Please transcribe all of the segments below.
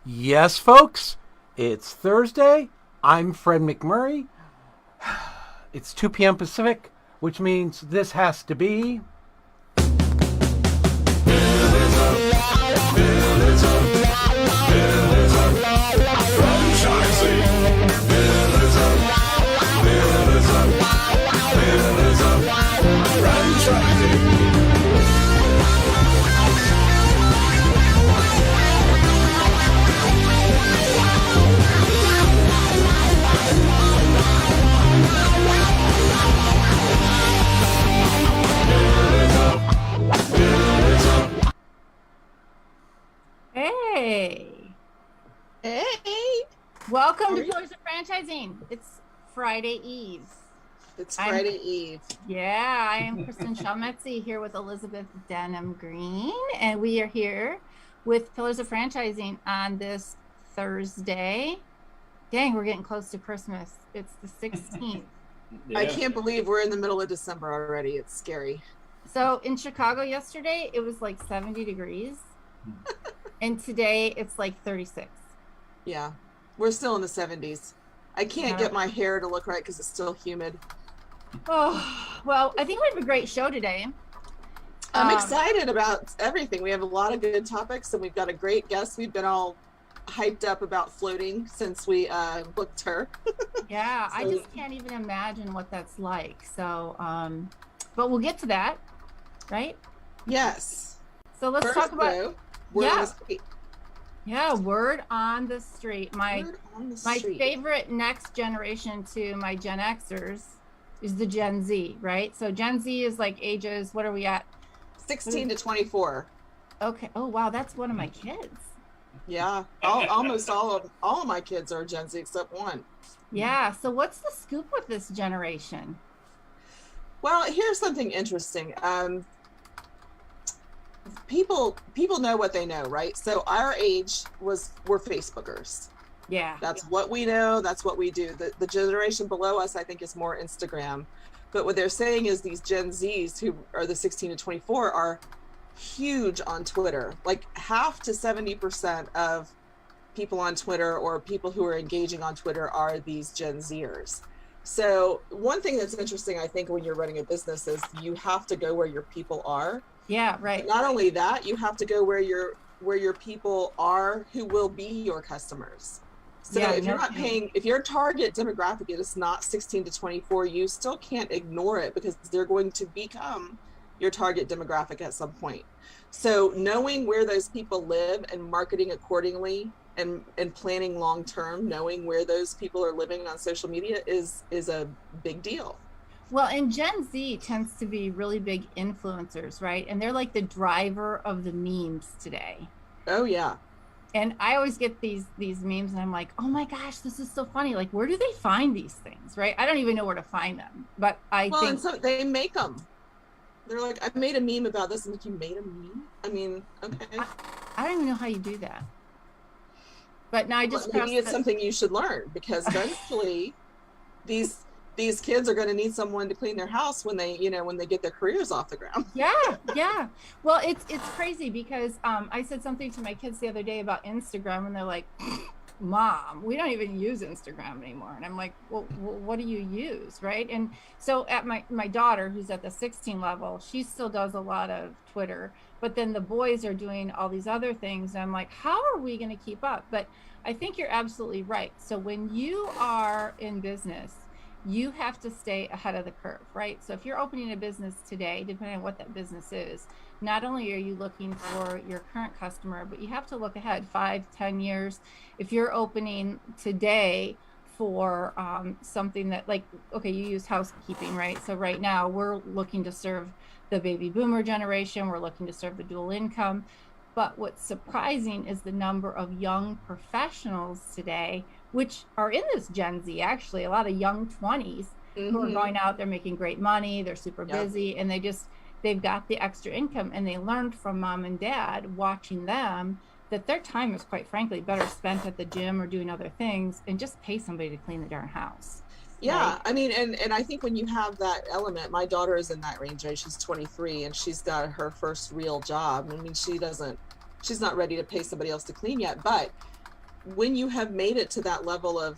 Yes, folks, it's Thursday. I'm Fred McMurray. It's 2 p.m. Pacific, which means this has to be. Hey, Hey, welcome to Pillars of Franchising. It's Friday Eve. it's Friday Eve. Yeah, I am Kristen Shalmetzi here with Elizabeth Denham Green, and we are here with Pillars of Franchising on this Thursday. Dang, we're getting close to Christmas. It's the 16th. Yeah. I can't believe we're in the middle of December already. It's scary. So in Chicago yesterday, it was like 70 degrees. And today it's like 36. Yeah, we're still in the 70s. I can't get my hair to look right because it's still humid. Oh, well, I think we have a great show today. I'm excited about everything. We have a lot of good topics and we've got a great guest. We've been all hyped up about floating since we booked her. Yeah, so, I just can't even imagine what that's like. So, but we'll get to that, right? Yes. So let's talk about... Though, word on the street. Yeah, word on the street. My street. favorite next generation to my Gen Xers is the Gen Z, right? So Gen Z is like ages, what are we at? 16 to 24. Okay. Oh, wow. That's one of my kids. Yeah. Almost all of my kids are Gen Z except one. Yeah. So what's the scoop with this generation? Well, here's something interesting. People know what they know, right? So our age we're Facebookers. Yeah. That's what we know. That's what we do. The generation below us, I think, is more Instagram. But what they're saying is these Gen Zs who are the 16 to 24 are huge on Twitter. Like half to 70% of people on Twitter or people who are engaging on Twitter are these Gen Zers. So one thing that's interesting, I think, when you're running a business is you have to go where your people are. Yeah, right. But not only that, you have to go where your people are who will be your customers. So if your target demographic is not 16 to 24, you still can't ignore it because they're going to become your target demographic at some point. So knowing where those people live and marketing accordingly and planning long term, knowing where those people are living on social media is a big deal. Well, and Gen Z tends to be really big influencers, right? And they're like the driver of the memes today. Oh, yeah. And I always get these memes and I'm like, oh my gosh, this is so funny. Like, where do they find these things, right? I don't even know where to find them, but and so they make them. They're like, I made a meme about this. And like, you made a meme? I mean, okay. I don't even know how you do that. But now maybe it's something you should learn because eventually these kids are going to need someone to clean their house when they get their careers off the ground. Yeah. Well, it's crazy because I said something to my kids the other day about Instagram and they're like, Mom, we don't even use Instagram anymore. And I'm like, well, what do you use, right? And so at my daughter, who's at the 16 level, she still does a lot of Twitter, but then the boys are doing all these other things. And I'm like, how are we going to keep up? But I think you're absolutely right. So when you are in business, you have to stay ahead of the curve, right? So if you're opening a business today, depending on what that business is, not only are you looking for your current customer, but you have to look ahead 5-10 years. If you're opening today for something that okay, you use housekeeping, right? So right now we're looking to serve the baby boomer generation. We're looking to serve the dual income. But what's surprising is the number of young professionals today, which are in this Gen Z, actually, a lot of young 20s who are going out, they're making great money, they're super busy, and they've got the extra income, and they learned from mom and dad watching them that their time is, quite frankly, better spent at the gym or doing other things and just pay somebody to clean the darn house. Yeah, right? I mean, and I think when you have that element, my daughter is in that range, right? She's 23 and she's got her first real job. I mean, she's not ready to pay somebody else to clean yet, but when you have made it to that level of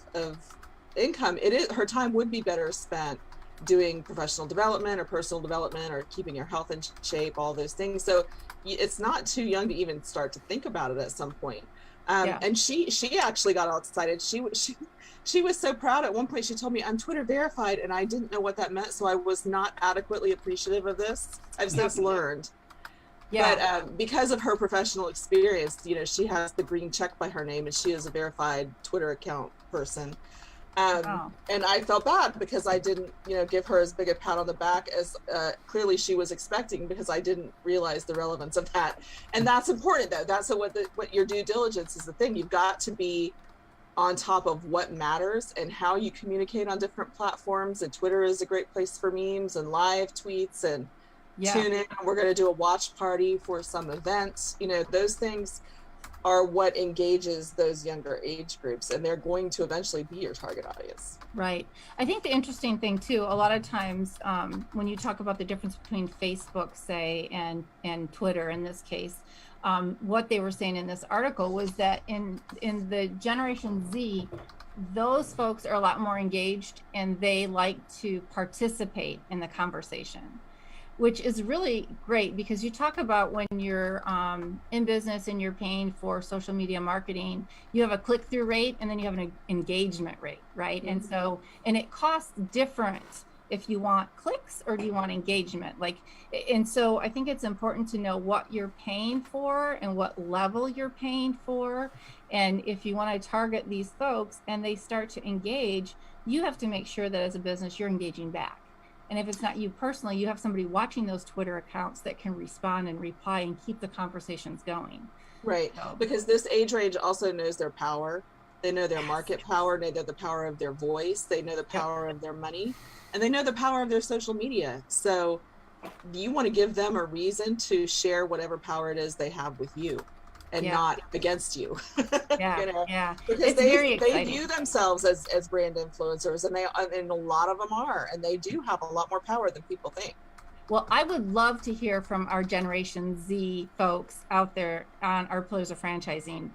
income, her time would be better spent doing professional development or personal development or keeping your health in shape, all those things. So it's not too young to even start to think about it at some point. And she actually got all excited. She was so proud. At one point she told me, I'm Twitter verified, and I didn't know what that meant, so I was not adequately appreciative of this. I've since learned. But because of her professional experience, you know, she has the green check by her name, and she is a verified Twitter account person. And I felt bad because I didn't, you know, give her as big a pat on the back as clearly she was expecting, because I didn't realize the relevance of that. And that's important, though. That's what your due diligence is the thing. You've got to be on top of what matters and how you communicate on different platforms. And Twitter is a great place for memes and live tweets and tune in. We're going to do a watch party for some events. You know, those things are what engages those younger age groups, and they're going to eventually be your target audience. Right. I think the interesting thing too, a lot of times when you talk about the difference between Facebook, say, and Twitter in this case, what they were saying in this article was that in the Generation Z, those folks are a lot more engaged and they like to participate in the conversation, which is really great, because you talk about when you're in business and you're paying for social media marketing, you have a click-through rate and then you have an engagement rate, right? Mm-hmm. And so, and it costs different if you want clicks or do you want engagement, like, and so I think it's important to know what you're paying for and what level you're paying for. And if you want to target these folks and they start to engage, you have to make sure that as a business you're engaging back. And if it's not you personally, you have somebody watching those Twitter accounts that can respond and reply and keep the conversations going. Right, because this age range also knows their power. They know their market power, they know the power of their voice, they know the power of their money, and they know the power of their social media. So you want to give them a reason to share whatever power it is they have with you, and not against you. Yeah, you know? Because it's they view themselves as brand influencers, and a lot of them are, and they do have a lot more power than people think. Well, I would love to hear from our Generation Z folks out there on our Pillars of Franchising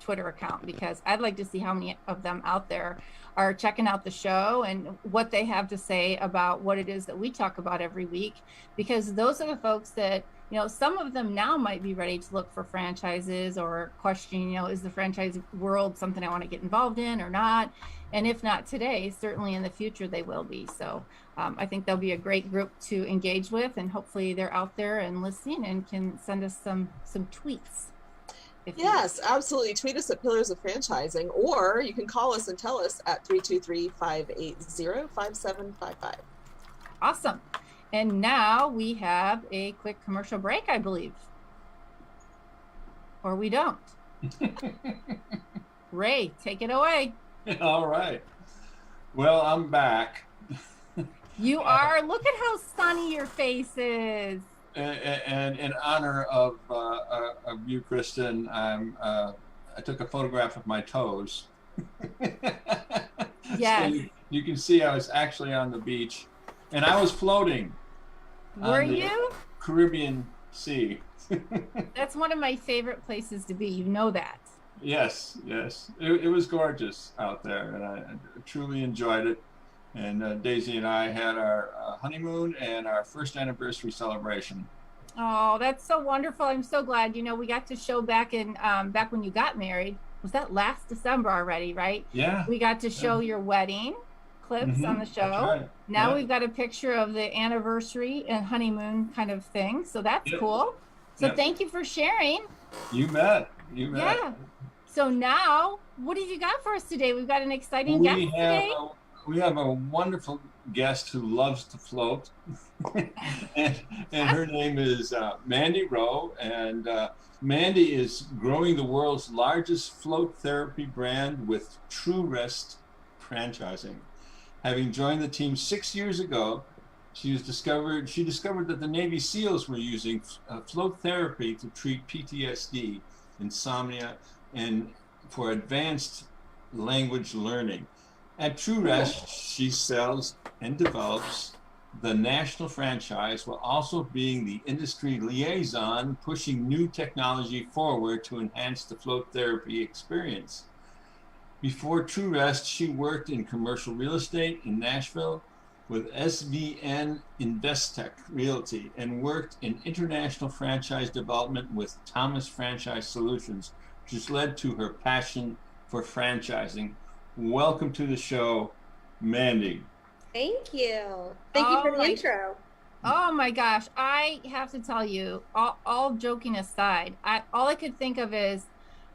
Twitter account, because I'd like to see how many of them out there are checking out the show and what they have to say about what it is that we talk about every week, because those are the folks that, you know, some of them now might be ready to look for franchises or question, you know, is the franchise world something I want to get involved in or not? And if not today, certainly in the future they will be. So I think they'll be a great group to engage with, and hopefully they're out there and listening and can send us some tweets. Yes, absolutely. Tweet us at Pillars of Franchising, or you can call us and tell us at 323-580-5755. Awesome. And now we have a quick commercial break, I believe. Or we don't. Ray, take it away. All right. Well, I'm back. You are. Look at how sunny your face is. And in honor of you, Kristen, I took a photograph of my toes. Yes. So you can see I was actually on the beach, and I was floating. Were you? Caribbean Sea. That's one of my favorite places to be. You know that. Yes, yes. It was gorgeous out there, and I truly enjoyed it. And Daisy and I had our honeymoon and our first anniversary celebration. Oh, that's so wonderful. I'm so glad. You know, we got to show back back when you got married. Was that last December already, right? Yeah. We got to show your wedding clips on the show. That's right. Now we've got a picture of the anniversary and honeymoon kind of thing. So that's cool. So thank you for sharing. You bet. You bet. Yeah. So now, what have you got for us today? We've got an exciting guest today. We have a wonderful guest who loves to float, and her name is Mandy Rowe, and Mandy is growing the world's largest float therapy brand with True Rest franchising. Having joined the team 6 years ago, she discovered that the Navy SEALs were using float therapy to treat PTSD, insomnia, and for advanced language learning. At True Rest, she sells and develops the national franchise while also being the industry liaison, pushing new technology forward to enhance the float therapy experience. Before True Rest, she worked in commercial real estate in Nashville with SVN Investec Realty and worked in international franchise development with Thomas Franchise Solutions, which has led to her passion for franchising. Welcome to the show, Mandy. Thank you. Thank you for the intro. Oh my gosh. I have to tell you, all joking aside, all I could think of is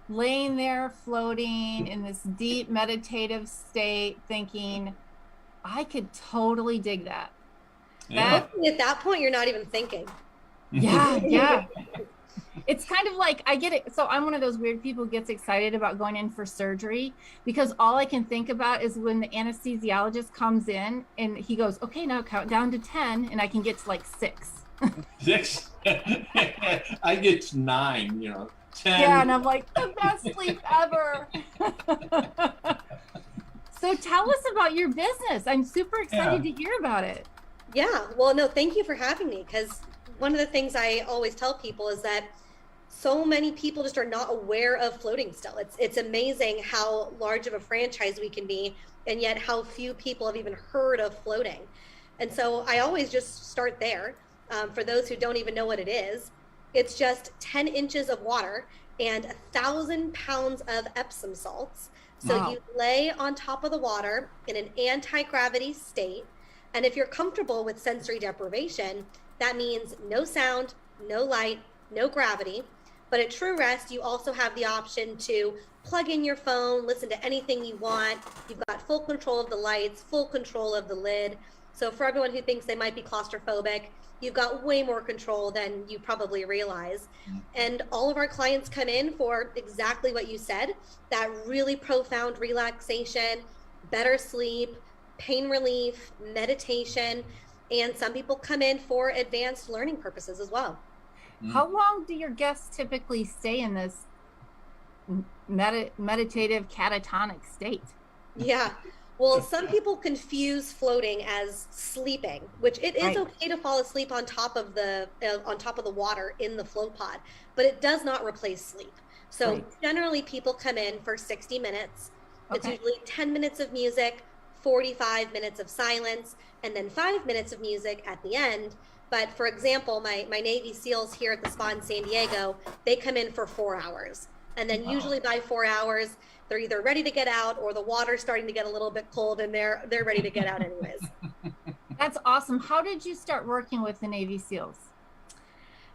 laying there floating in this deep meditative state thinking, I could totally dig that. Yeah. At that point, you're not even thinking. Yeah. It's kind of like, I get it. So I'm one of those weird people who gets excited about going in for surgery because all I can think about is when the anesthesiologist comes in and he goes, okay, now count down to 10, and I can get to like 6. 6? I get to 9, 10. Yeah, and I'm like, the best sleep ever. So tell us about your business. I'm super excited to hear about it. Yeah, well, no, thank you for having me, because one of the things I always tell people is that so many people just are not aware of floating still. It's amazing how large of a franchise we can be, and yet how few people have even heard of floating. And so I always just start there. For those who don't even know what it is, it's just 10 inches of water and 1,000 pounds of Epsom salts. So Wow. You lay on top of the water in an anti-gravity state. And if you're comfortable with sensory deprivation, that means no sound, no light, no gravity. But at True Rest, you also have the option to plug in your phone, listen to anything you want. You've got full control of the lights, full control of the lid. So for everyone who thinks they might be claustrophobic, you've got way more control than you probably realize. And all of our clients come in for exactly what you said, that really profound relaxation, better sleep, pain relief, meditation, and some people come in for advanced learning purposes as well. How long do your guests typically stay in this meditative catatonic state? Yeah. Well, some people confuse floating as sleeping, which it is okay to fall asleep on top of the water in the float pod, but it does not replace sleep. So generally people come in for 60 minutes. It's usually 10 minutes of music, 45 minutes of silence, and then 5 minutes of music at the end. But for example, my Navy SEALs here at the spa in San Diego, they come in for 4 hours. And then usually by 4 hours, they're either ready to get out or the water's starting to get a little bit cold and they're ready to get out anyways. That's awesome. How did you start working with the Navy SEALs?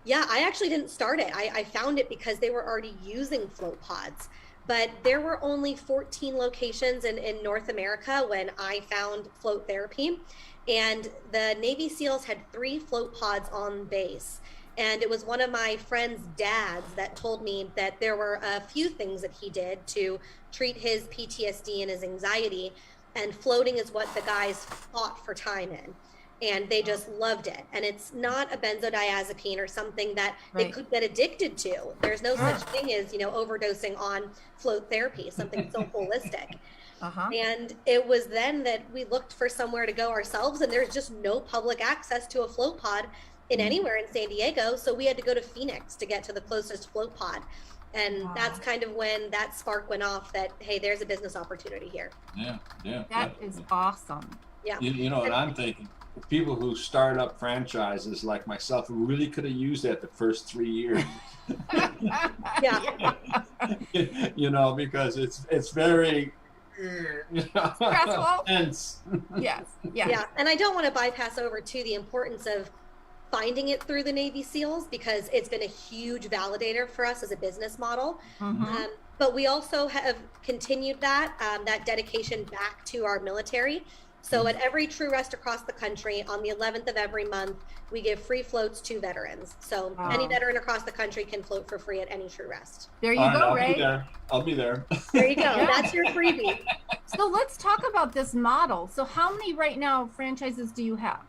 Yeah, I actually didn't start it. I found it because they were already using float pods. But there were only 14 locations in North America when I found float therapy. And the Navy SEALs had 3 float pods on base. And it was one of my friend's dads that told me that there were a few things that he did to treat his PTSD and his anxiety. And floating is what the guys fought for time in. And they just loved it. And it's not a benzodiazepine or something that they could get addicted to. There's no such thing as, overdosing on float therapy, something so holistic. And it was then that we looked for somewhere to go ourselves, and there's just no public access to a float pod in anywhere in San Diego. So we had to go to Phoenix to get to the closest float pod. And that's kind of when that spark went off that, hey, there's a business opportunity here. That is awesome. Yeah. And I'm thinking, people who start up franchises like myself who really could have used that the first 3 years. Because it's very stressful. Tense. Yes. Yeah. And I don't want to bypass over to the importance of finding it through the Navy SEALs, because it's been a huge validator for us as a business model. But we also have continued that dedication back to our military. So at every True Rest across the country, on the 11th of every month, we give free floats to veterans. So any veteran across the country can float for free at any True Rest. There you go, Ray. I'll be there. There you go. That's your freebie. So let's talk about this model. So how many right now franchises do you have,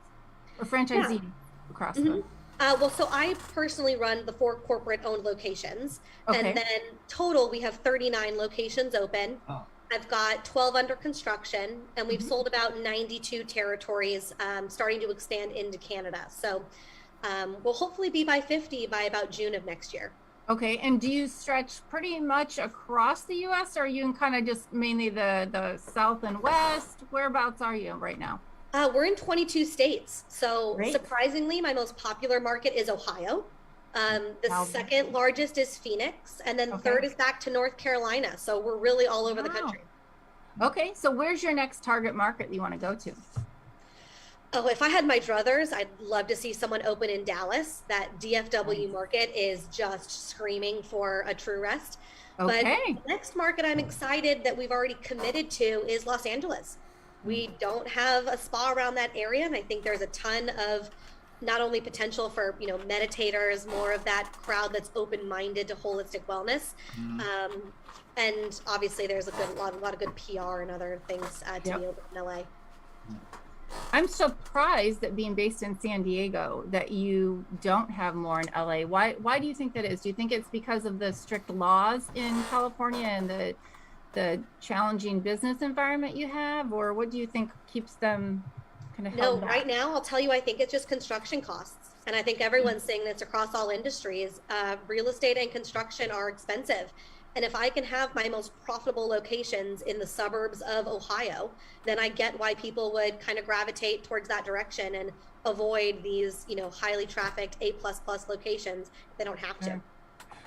or franchisees across them? Well, so I personally run the 4 corporate-owned locations, and then total we have 39 locations open. I've got 12 under construction, and we've sold about 92 territories, starting to expand into Canada. So we'll hopefully be by 50 by about June of next year. Okay, and do you stretch pretty much across the U.S., or are you in kind of just mainly the South and West? Whereabouts are you right now? We're in 22 states. So Great. surprisingly, my most popular market is Ohio. The second largest is Phoenix, and then third is back to North Carolina. So we're really all over the country. Okay, so where's your next target market you want to go to? Oh, if I had my druthers, I'd love to see someone open in Dallas. That DFW market is just screaming for a True Rest. Okay. But the next market I'm excited that we've already committed to is Los Angeles. We don't have a spa around that area, and I think there's a ton of not only potential for meditators, more of that crowd that's open-minded to holistic wellness, and obviously there's a lot of good PR and other things to be open in LA. I'm surprised that being based in San Diego that you don't have more in LA. Why do you think that is? Do you think it's because of the strict laws in California and the challenging business environment you have, or what do you think keeps them kind of held back? Right now I'll tell you, I think it's just construction costs, and I think everyone's saying this across all industries. Real estate and construction are expensive, and if I can have my most profitable locations in the suburbs of Ohio, then I get why people would kind of gravitate towards that direction and avoid these highly trafficked A++ locations if they don't have to.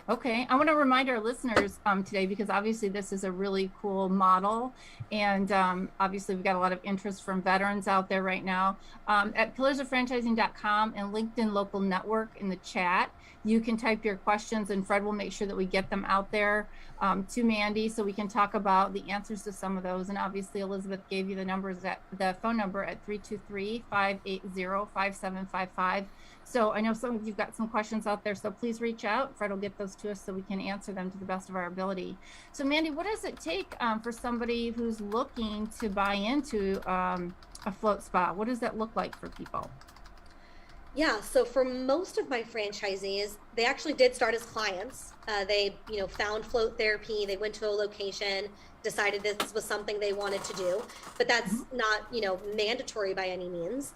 Okay, I want to remind our listeners today, because obviously this is a really cool model, and obviously we've got a lot of interest from veterans out there right now. At pillarsoffranchising.com and LinkedIn Local Network in the chat, you can type your questions, and Fred will make sure that we get them out there to Mandy so we can talk about the answers to some of those. And obviously Elizabeth gave you the phone number at 323-580-5755. So I know some of you've got some questions out there, so please reach out. Fred will get those to us so we can answer them to the best of our ability. So Mandy, what does it take for somebody who's looking to buy into a float spa? What does that look like for people? Yeah, so for most of my franchisees, they actually did start as clients. They, found float therapy. They went to a location, decided this was something they wanted to do, but that's not, mandatory by any means.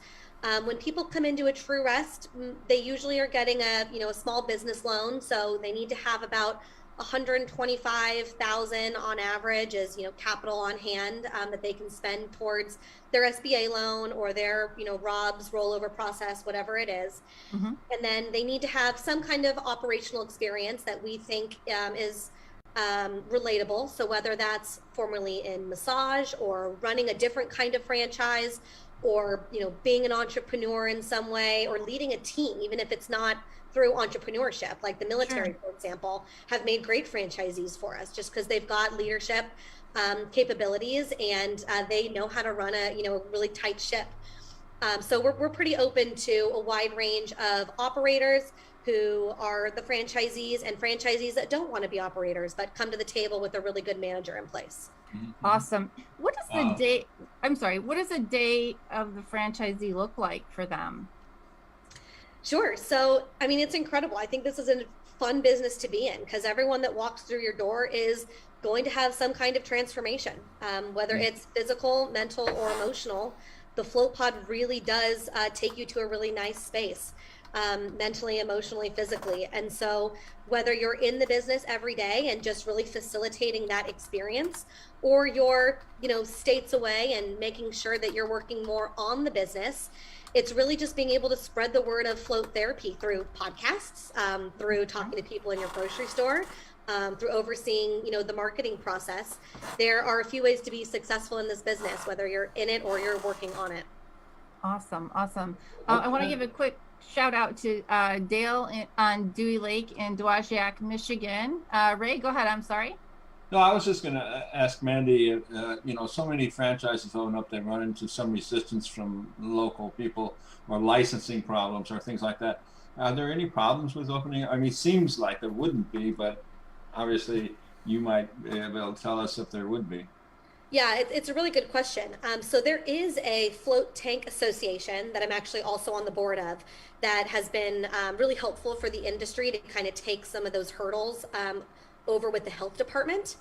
When people come into a True Rest, they usually are getting a small business loan. So they need to have about $125,000 on average as capital on hand that they can spend towards their SBA loan or their ROBS rollover process, whatever it is. And then they need to have some kind of operational experience that we think is relatable. So whether that's formerly in massage or running a different kind of franchise, or being an entrepreneur in some way, or leading a team, even if it's not through entrepreneurship, like the military, for example, have made great franchisees for us just because they've got leadership capabilities and they know how to run a really tight ship. So we're pretty open to a wide range of operators who are the franchisees and franchisees that don't want to be operators but come to the table with a really good manager in place. Awesome. What does the day, what does a day of the franchisee look like for them? Sure. So, it's incredible. I think this is a fun business to be in because everyone that walks through your door is going to have some kind of transformation, whether it's physical, mental, or emotional. The float pod really does take you to a really nice space. Mentally, emotionally, physically. And so whether you're in the business every day and just really facilitating that experience, or you're, states away and making sure that you're working more on the business, it's really just being able to spread the word of float therapy through podcasts, through talking to people in your grocery store, through overseeing, the marketing process. There are a few ways to be successful in this business, whether you're in it or you're working on it. Awesome. I want to give a quick shout out to Dale on Dewey Lake in Dowagiac, Michigan. Ray, go ahead. I'm sorry. No, I was just going to ask Mandy, so many franchises open up, they run into some resistance from local people or licensing problems or things like that. Are there any problems with opening? It seems like there wouldn't be, but obviously you might be able to tell us if there would be. Yeah, it's a really good question. So there is a float tank association that I'm actually also on the board of that has been really helpful for the industry to kind of take some of those hurdles over with the health department.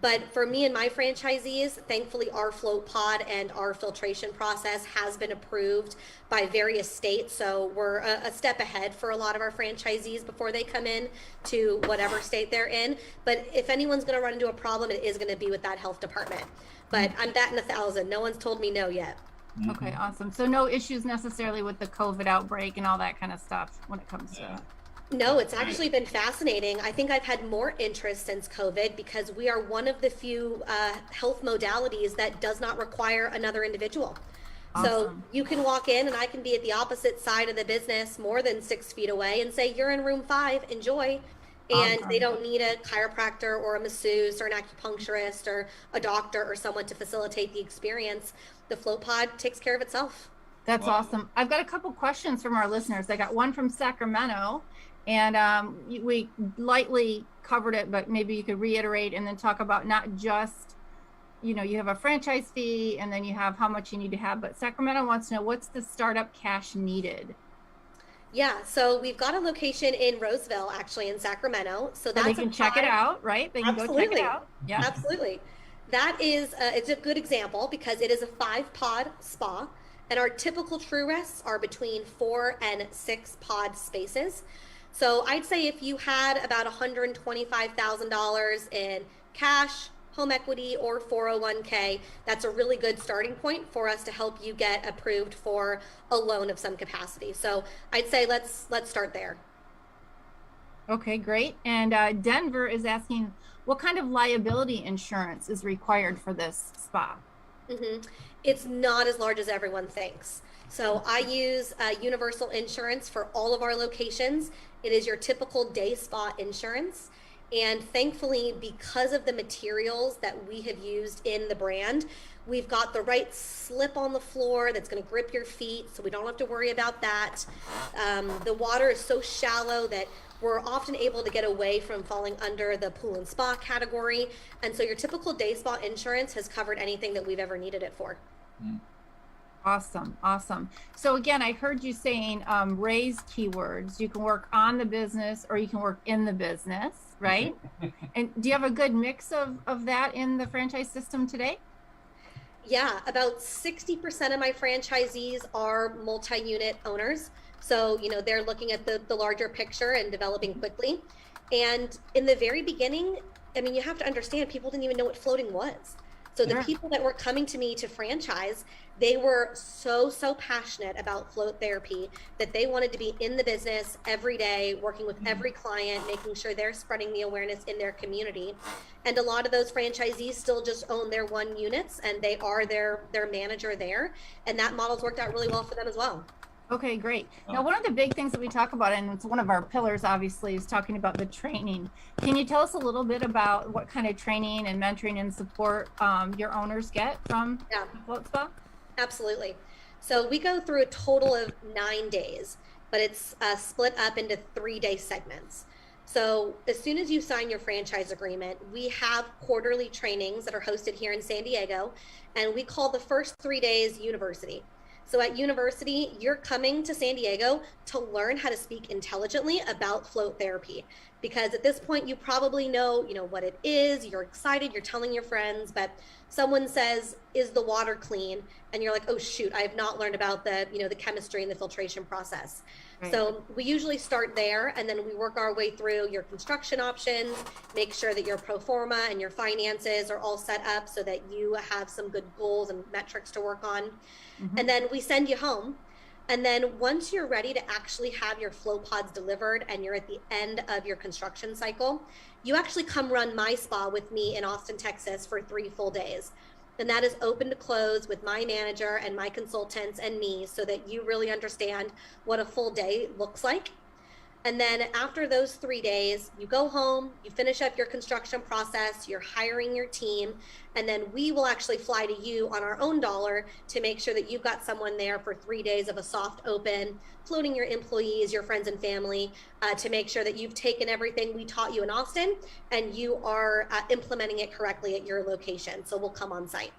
But for me and my franchisees, thankfully our float pod and our filtration process has been approved by various states. So we're a step ahead for a lot of our franchisees before they come in to whatever state they're in. But if anyone's going to run into a problem, it is going to be with that health department. But I'm batting 1,000. No one's told me no yet. Okay, awesome. So no issues necessarily with the COVID outbreak and all that kind of stuff when it comes to No, it's actually been fascinating. I think I've had more interest since COVID because we are one of the few health modalities that does not require another individual. So Awesome. you can walk in and I can be at the opposite side of the business more than 6 feet away and say, you're in room 5, enjoy. And Awesome. they don't need a chiropractor or a masseuse or an acupuncturist or a doctor or someone to facilitate the experience. The float pod takes care of itself. That's Wow. awesome. I've got a couple questions from our listeners. I got one from Sacramento, and we lightly covered it, but maybe you could reiterate and then talk about not just, you know, you have a franchise fee and then you have how much you need to have, but Sacramento wants to know what's the startup cash needed? Yeah, so we've got a location in Roseville, actually in Sacramento. So So that's they can check it out, right? They can go check Absolutely. it out. Yeah. Absolutely. That is, it's a good example because it is a 5-pod spa, and our typical true rests are between 4 and 6 pod spaces. So I'd say if you had about $125,000 in cash, home equity, or 401k, that's a really good starting point for us to help you get approved for a loan of some capacity. So I'd say let's start there. Okay, great. And Denver is asking, what kind of liability insurance is required for this spa? It's not as large as everyone thinks. So I use universal insurance for all of our locations. It is your typical day spa insurance. And thankfully, because of the materials that we have used in the brand, we've got the right slip on the floor that's going to grip your feet, so we don't have to worry about that. The water is so shallow that we're often able to get away from falling under the pool and spa category. And so your typical day spa insurance has covered anything that we've ever needed it for. Awesome. Awesome. So again, I heard you saying raise keywords. You can work on the business or you can work in the business, right? And do you have a good mix of that in the franchise system today? Yeah, about 60% of my franchisees are multi-unit owners. So, you know, they're looking at the larger picture and developing quickly. And in the very beginning, I mean, you have to understand people didn't even know what floating was. So the Sure. people that were coming to me to franchise, they were so passionate about float therapy that they wanted to be in the business every day, working with every client, making sure they're spreading the awareness in their community. And a lot of those franchisees still just own their 1 units and they are their manager there. And that model's worked out really well for them as well. Okay, great. Now, one of the big things that we talk about, and it's one of our pillars, obviously, is talking about the training. Can you tell us a little bit about what kind of training and mentoring and support your owners get from Float Spa? Absolutely. So we go through a total of 9 days, but it's split up into 3-day segments. So as soon as you sign your franchise agreement, we have quarterly trainings that are hosted here in San Diego, and we call the first 3 days university. So at university, you're coming to San Diego to learn how to speak intelligently about float therapy. Because at this point, you probably know what it is, you're excited, you're telling your friends, but someone says, is the water clean? And you're like, oh shoot, I have not learned about the chemistry and the filtration process. Right. So we usually start there, and then we work our way through your construction options, make sure that your pro forma and your finances are all set up so that you have some good goals and metrics to work on. And then we send you home. And then once you're ready to actually have your flow pods delivered and you're at the end of your construction cycle, you actually come run my spa with me in Austin, Texas for 3 full days. And that is open to close with my manager and my consultants and me so that you really understand what a full day looks like. And then after those 3 days, you go home, you finish up your construction process, you're hiring your team, and then we will actually fly to you on our own dollar to make sure that you've got someone there for 3 days of a soft open, floating your employees, your friends and family, to make sure that you've taken everything we taught you in Austin and you are implementing it correctly at your location. So we'll come on site.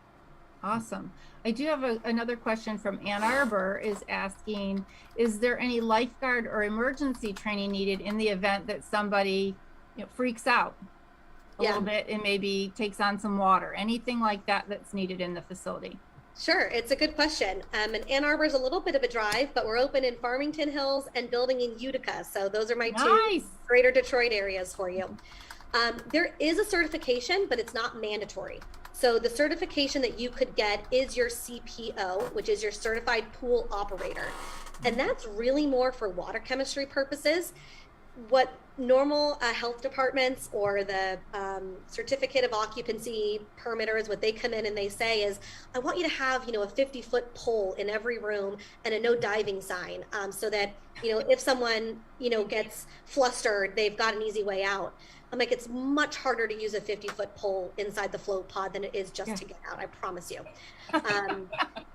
Awesome. I do have another question from Ann Arbor is asking, is there any lifeguard or emergency training needed in the event that somebody freaks out? a little bit and maybe takes on some water? Anything like that that's needed in the facility? Sure, it's a good question. And Ann Arbor is a little bit of a drive, but we're open in Farmington Hills and building in Utica. So those are my two greater Detroit areas for you. There is a certification, but it's not mandatory. So the certification that you could get is your CPO, which is your certified pool operator. And that's really more for water chemistry purposes. What normal health departments or the certificate of occupancy permitters, what they come in and they say is, I want you to have, a 50-foot pole in every room and a no diving sign, so that, if someone, gets flustered, they've got an easy way out. I'm like, it's much harder to use a 50-foot pole inside the float pod than it is just to get out, I promise you.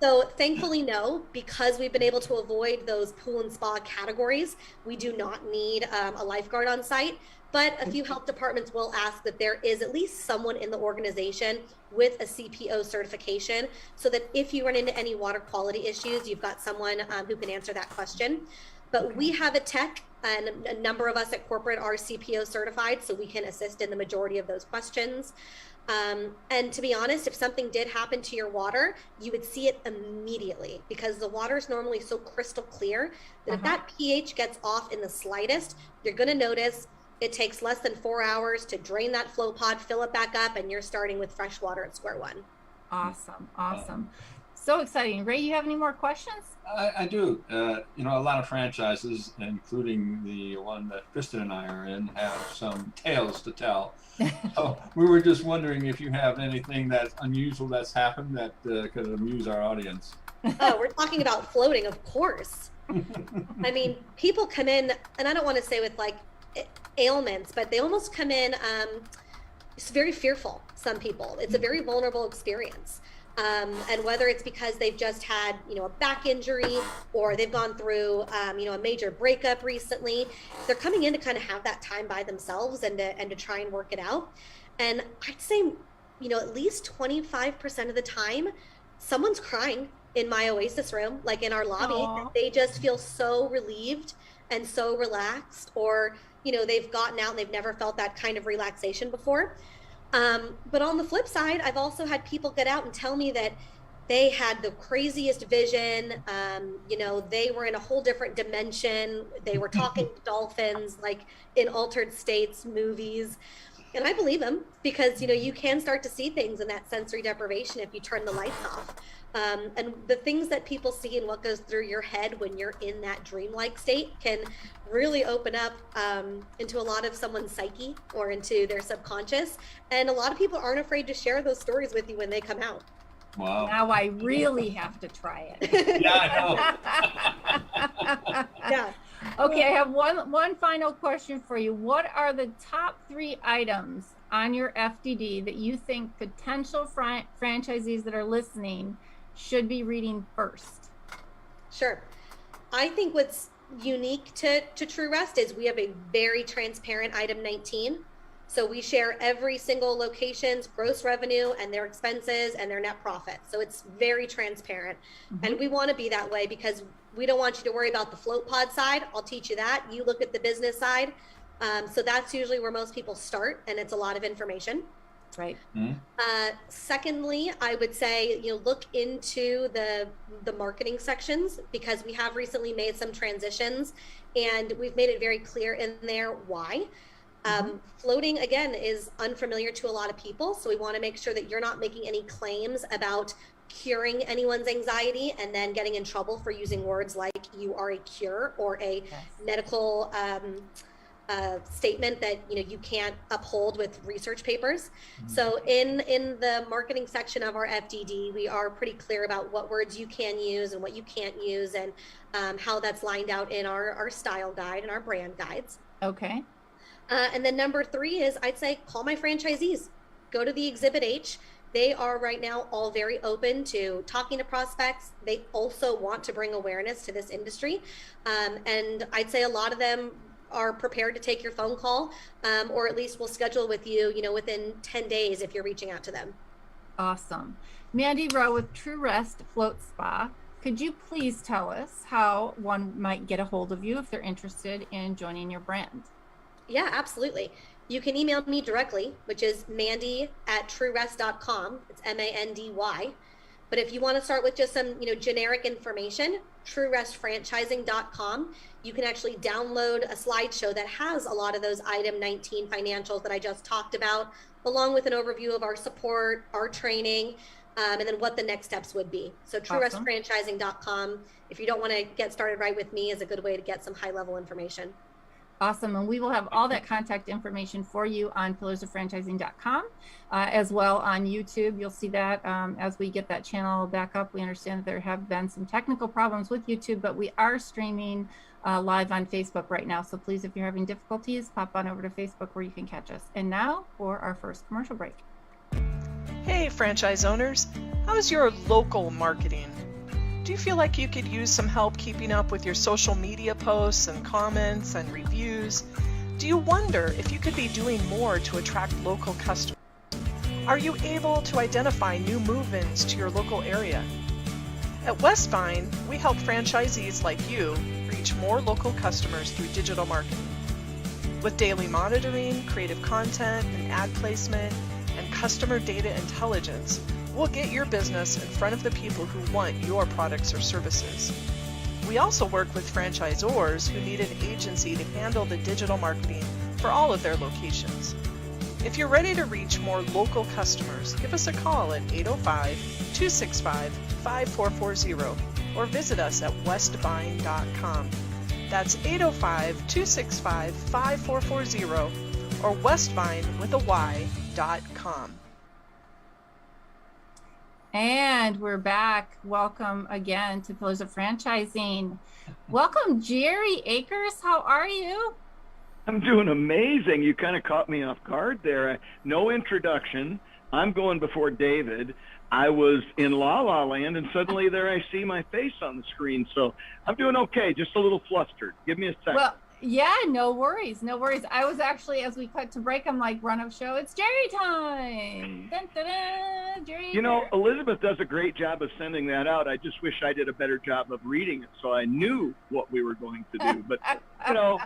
So thankfully, no, because we've been able to avoid those pool and spa categories, we do not need a lifeguard on site. But a few health departments will ask that there is at least someone in the organization with a CPO certification, so that if you run into any water quality issues, you've got someone who can answer that question. But we have a tech, and a number of us at corporate are CPO certified, so we can assist in the majority of those questions. And to be honest, if something did happen to your water, you would see it immediately, because the water is normally so crystal clear that if that pH gets off in the slightest, you're going to notice. It takes less than 4 hours to drain that flow pod, fill it back up, and you're starting with fresh water at square one. Awesome. So exciting. Ray, you have any more questions? I do. A lot of franchises, including the one that Kristen and I are in, have some tales to tell. So we were just wondering if you have anything that's unusual that's happened that could amuse our audience. Oh, we're talking about floating, of course. I mean, people come in, and I don't want to say with like ailments, but they almost come in it's very fearful. Some people, it's a very vulnerable experience. And whether it's because they've just had, a back injury, or they've gone through, a major breakup recently, they're coming in to kind of have that time by themselves and to try and work it out. And I'd say, at least 25% of the time, someone's crying in my Oasis room, like in our lobby. Aww. They just feel so relieved and so relaxed, or, they've gotten out and they've never felt that kind of relaxation before. But on the flip side, I've also had people get out and tell me that they had the craziest vision. They were in a whole different dimension. They were talking to dolphins, like in Altered States movies. And I believe them, because, you can start to see things in that sensory deprivation if you turn the lights off. And the things that people see and what goes through your head when you're in that dreamlike state can really open up into a lot of someone's psyche or into their subconscious. And a lot of people aren't afraid to share those stories with you when they come out. Wow. Now I really have to try it. Yeah, I know. Yeah. Okay, I have one final question for you. What are the top 3 items on your FDD that you think potential franchisees that are listening should be reading first? Sure. I think what's unique to True Rest is we have a very transparent item 19. So we share every single location's gross revenue and their expenses and their net profit. So it's very transparent. And we want to be that way, because we don't want you to worry about the float pod side. I'll teach you that. You look at the business side. So that's usually where most people start, and it's a lot of information. Right. Secondly, I would say, look into the marketing sections, because we have recently made some transitions and we've made it very clear in there why. Floating, again, is unfamiliar to a lot of people. So we want to make sure that you're not making any claims about curing anyone's anxiety and then getting in trouble for using words like you are a cure or a medical statement that you can't uphold with research papers. So in the marketing section of our FDD, we are pretty clear about what words you can use and what you can't use, and how that's lined out in our style guide and our brand guides. Okay. And then number 3 is, I'd say, call my franchisees. Go to the Exhibit H. They are right now all very open to talking to prospects. They also want to bring awareness to this industry. And I'd say a lot of them are prepared to take your phone call, or at least will schedule with you, within 10 days if you're reaching out to them. Awesome. Mandy Rowe with True Rest Float Spa. Could you please tell us how one might get a hold of you if they're interested in joining your brand? Yeah, absolutely. You can email me directly, which is mandy@truerest.com. It's MANDY. But if you want to start with just some, generic information, truerestfranchising.com, you can actually download a slideshow that has a lot of those item 19 financials that I just talked about, along with an overview of our support, our training, and then what the next steps would be. So truerestfranchising.com, if you don't want to get started right with me, is a good way to get some high-level information. Awesome. And we will have all that contact information for you on pillarsoffranchising.com, as well on YouTube. You'll see that as we get that channel back up. We understand that there have been some technical problems with YouTube, but we are streaming live on Facebook right now. So please, if you're having difficulties, pop on over to Facebook where you can catch us. And now for our first commercial break. Hey, franchise owners. How's your local marketing? Do you feel like you could use some help keeping up with your social media posts and comments and reviews? Do you wonder if you could be doing more to attract local customers? Are you able to identify new move-ins to your local area? At Westvine, we help franchisees like you reach more local customers through digital marketing. With daily monitoring, creative content, and ad placement, and customer data intelligence, we'll get your business in front of the people who want your products or services. We also work with franchisors who need an agency to handle the digital marketing for all of their locations. If you're ready to reach more local customers, give us a call at 805-265-5440 or visit us at westvine.com. That's 805-265-5440 or westvine.com. And we're back. Welcome again to Pillars of Franchising. Welcome, Jerry Akers. How are you? I'm doing amazing. You kind of caught me off guard there. No introduction. I'm going before David. I was in La La Land, and suddenly there I see my face on the screen. So I'm doing okay, just a little flustered. Give me a second. Well, yeah, no worries. No worries. I was actually, as we cut to break, I'm like, run up show. It's Jerry time. Dun, dun, dun, Jerry. Elizabeth does a great job of sending that out. I just wish I did a better job of reading it so I knew what we were going to do. But,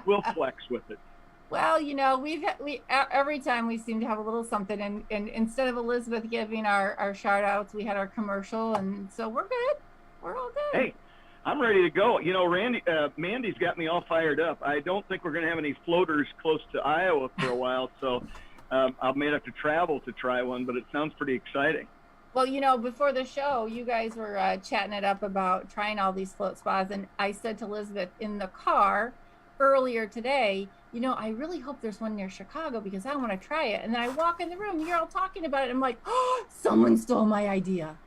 we'll flex with it. Well, we every time we seem to have a little something, and instead of Elizabeth giving our shout outs, we had our commercial, and so we're good. We're all good. Hey, I'm ready to go. Mandy's got me all fired up. I don't think we're going to have any floaters close to Iowa for a while, so I may have to travel to try one, but it sounds pretty exciting. Well, before the show, you guys were chatting it up about trying all these float spas, and I said to Elizabeth in the car earlier today, I really hope there's one near Chicago because I want to try it. And then I walk in the room, you're all talking about it. I'm like, oh, someone stole my idea.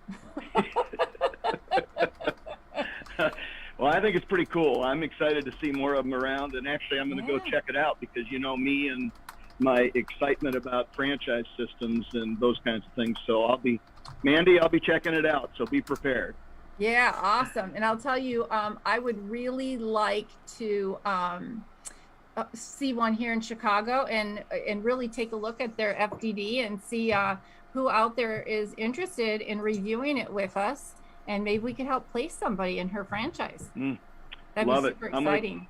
Well, I think it's pretty cool. I'm excited to see more of them around, and actually I'm going to go check it out because me and my excitement about franchise systems and those kinds of things. So Mandy, I'll be checking it out, so be prepared. Yeah, awesome. And I'll tell you, I would really like to see one here in Chicago and really take a look at their FDD and see who out there is interested in reviewing it with us. And maybe we could help place somebody in her franchise. That'd Love be super it. exciting.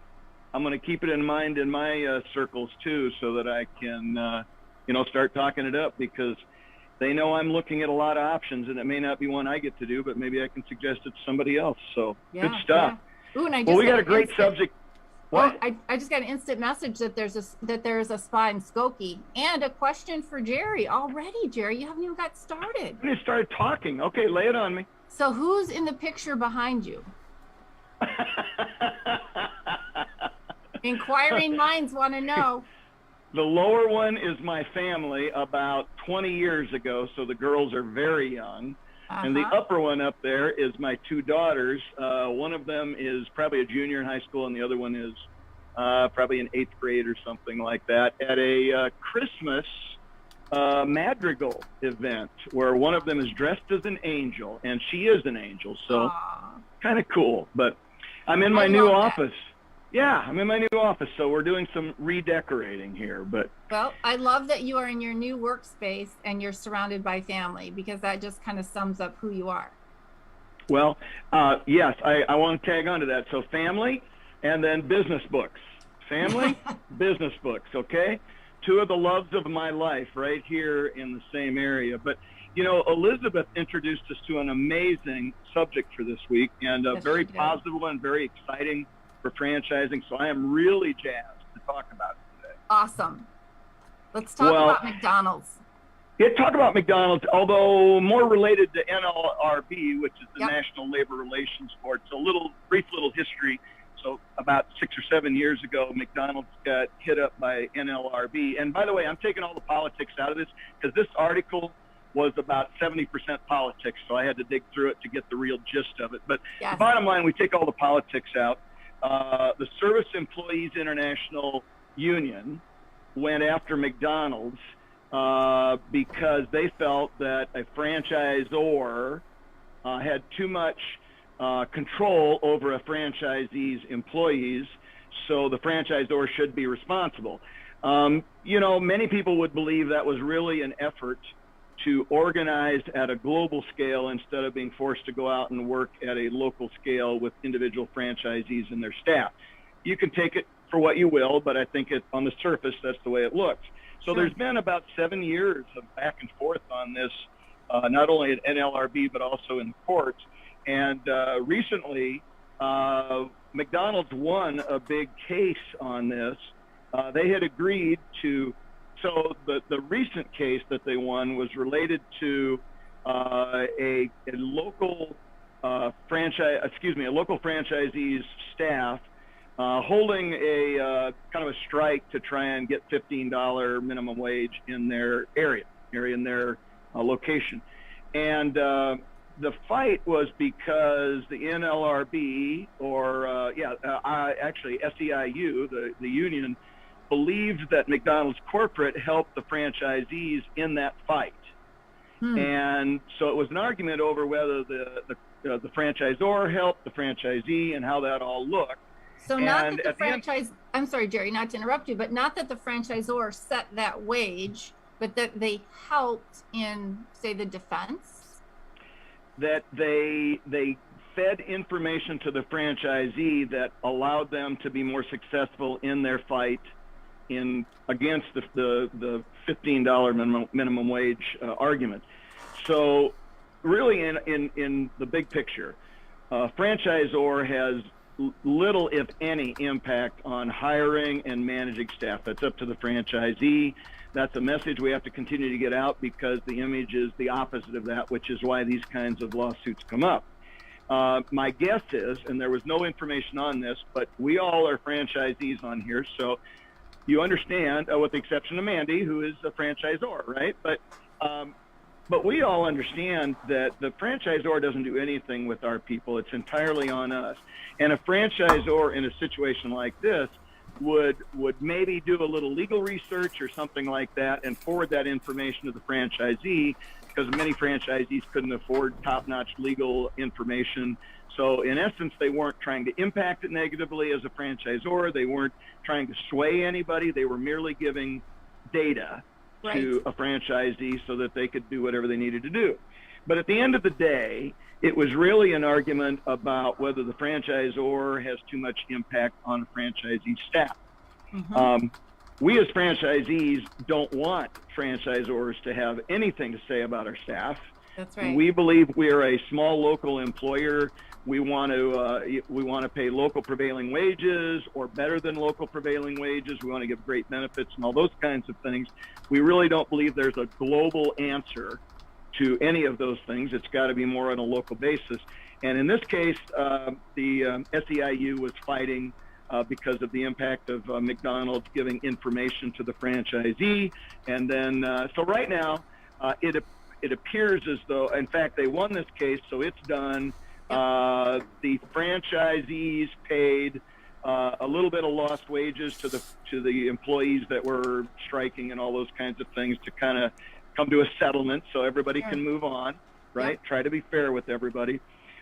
I'm going to keep it in mind in my circles too, so that I can, start talking it up because they know I'm looking at a lot of options, and it may not be one I get to do, but maybe I can suggest it to somebody else. So good stuff. Yeah. Ooh, and we got a great subject. What? I just got an instant message that there's a spa in Skokie, and a question for Jerry already. Jerry, you haven't even got started. I started talking. Okay, lay it on me. So who's in the picture behind you? Inquiring minds want to know. The lower one is my family about 20 years ago, so the girls are very young. And the upper one up there is my two daughters. One of them is probably a junior in high school, and the other one is probably in 8th grade or something like that, at a Christmas madrigal event where one of them is dressed as an angel, and she is an angel, so kind of cool. But I'm in my new office. Yeah, I'm in my new office, so we're doing some redecorating here. Well, I love that you are in your new workspace and you're surrounded by family, because that just kind of sums up who you are. Well, yes, I want to tag on to that. So family, and then business books. Family, business books, okay? two of the loves of my life right here in the same area. But, you know, Elizabeth introduced us to an amazing subject for this week, and a very positive one, very exciting for franchising. So I am really jazzed to talk about it today. Awesome. Let's talk about McDonald's. Yeah, talk about McDonald's, although more related to NLRB, which is the National Labor Relations Board. So brief little history. So about 6 or 7 years ago, McDonald's got hit up by NLRB. And by the way, I'm taking all the politics out of this because this article was about 70% politics. So I had to dig through it to get the real gist of it. But the bottom line, we take all the politics out. The Service Employees International Union went after McDonald's because they felt that a franchisor had too much control over a franchisee's employees, so the franchisor should be responsible. You know, many people would believe that was really an effort to organize at a global scale instead of being forced to go out and work at a local scale with individual franchisees and their staff. You can take it for what you will, but I think on the surface, that's the way it looks. So there's been about 7 years of back and forth on this, not only at NLRB, but also in the courts. And recently, McDonald's won a big case on this. They had agreed to, so the recent case that they won was related to a local franchisee's staff holding a kind of a strike to try and get $15 minimum wage in their area in their location. And the fight was because the NLRB, or actually SEIU, the union, believed that McDonald's corporate helped the franchisees in that fight. And so it was an argument over whether the franchisor helped the franchisee and how that all looked. So not that the I'm sorry, Jerry, not to interrupt you, but not that the franchisor set that wage, but that they helped in, say, the defense? That they fed information to the franchisee that allowed them to be more successful in their fight against the $15 minimum wage argument. So really in the big picture, franchisor has little, if any, impact on hiring and managing staff. That's up to the franchisee. That's a message we have to continue to get out because the image is the opposite of that, which is why these kinds of lawsuits come up. My guess is, and there was no information on this, but we all are franchisees on here, so you understand, with the exception of Mandy, who is a franchisor, right? But we all understand that the franchisor doesn't do anything with our people. It's entirely on us. And a franchisor in a situation like this would maybe do a little legal research or something like that and forward that information to the franchisee, because many franchisees couldn't afford top-notch legal information. So in essence, they weren't trying to impact it negatively as a franchisor. They weren't trying to sway anybody. They were merely giving data to a franchisee so that they could do whatever they needed to do. But at the end of the day, it was really an argument about whether the franchisor has too much impact on the franchisee staff. We as franchisees don't want franchisors to have anything to say about our staff. That's right. We believe we are a small local employer. We want to pay local prevailing wages or better than local prevailing wages. We want to give great benefits and all those kinds of things. We really don't believe there's a global answer to any of those things. It's got to be more on a local basis. And in this case, the SEIU was fighting because of the impact of McDonald's giving information to the franchisee. And then, so right now, it appears as though, in fact, they won this case, so it's done. The franchisees paid a little bit of lost wages to the employees that were striking and all those kinds of things to kind of come to a settlement so everybody can move on, right? Try to be fair with everybody.